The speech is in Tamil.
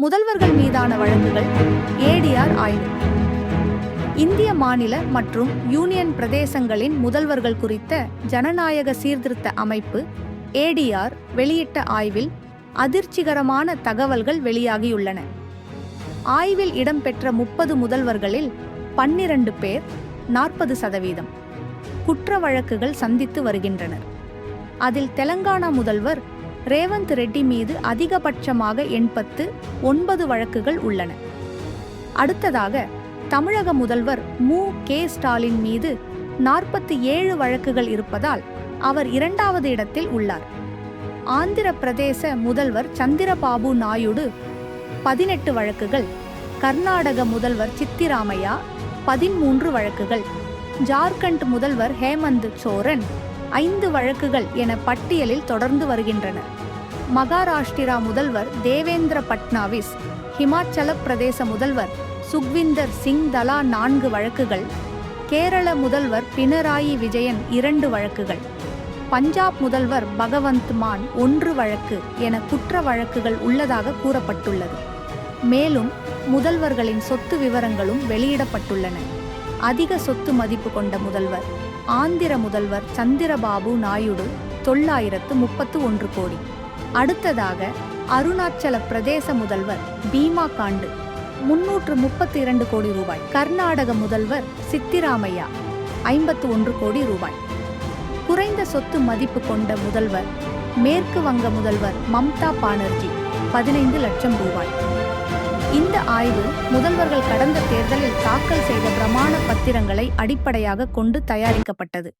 முதல்வர்கள் மீதான வழக்குகள். ஏடிஆர் ஆய்வு. இந்திய மாநில மற்றும் யூனியன் பிரதேசங்களின் முதல்வர்கள் குறித்த ஜனநாயக சீர்திருத்த அமைப்பு ஏடிஆர் வெளியிட்ட ஆய்வில் அதிர்ச்சிகரமான தகவல்கள் வெளியாகியுள்ளன. ஆய்வில் இடம்பெற்ற 30 முதல்வர்களில் 12 பேர் 40% குற்ற வழக்குகள் சந்தித்து வருகின்றனர். அதில் தெலங்கானா முதல்வர் ரேவந்த் ரெட்டி மீது அதிகபட்சமாக 89 வழக்குகள் உள்ளன. அடுத்ததாக தமிழக முதல்வர் மு.க. ஸ்டாலின் மீது 47 வழக்குகள் இருப்பதால் அவர் 2வது இடத்தில் உள்ளார். ஆந்திர பிரதேச முதல்வர் சந்திரபாபு நாயுடு 18 வழக்குகள், கர்நாடக முதல்வர் சித்திராமையா 13 வழக்குகள், ஜார்க்கண்ட் முதல்வர் ஹேமந்த் சோரன் 5 வழக்குகள் என பட்டியலில் தொடர்ந்து வருகின்றனர். மகாராஷ்டிரா முதல்வர் தேவேந்திர பட்னாவிஸ், ஹிமாச்சல பிரதேச முதல்வர் சுக்விந்தர் சிங் தலா 4 வழக்குகள், கேரள முதல்வர் பினராயி விஜயன் 2 வழக்குகள், பஞ்சாப் முதல்வர் பகவந்த் மான் 1 வழக்கு என குற்ற வழக்குகள் உள்ளதாக கூறப்பட்டுள்ளது. மேலும் முதல்வர்களின் சொத்து விவரங்களும் வெளியிடப்பட்டுள்ளன. அதிக சொத்து மதிப்பு கொண்ட முதல்வர் ஆந்திர முதல்வர் சந்திரபாபு நாயுடு 931 கோடி. அடுத்ததாக அருணாச்சல பிரதேச முதல்வர் பீமா காண்டு 332 கோடி ரூபாய். கர்நாடக முதல்வர் சித்திராமையா 51 கோடி ரூபாய். குறைந்த சொத்து மதிப்பு கொண்ட முதல்வர் மேற்கு வங்க முதல்வர் மம்தா பானர்ஜி 15 லட்சம் ரூபாய். இந்த ஆய்வு முதல்வர்கள் கடந்த தேர்தலில் தாக்கல் செய்த பிரமாண பத்திரங்களை அடிப்படையாக கொண்டு தயாரிக்கப்பட்டது.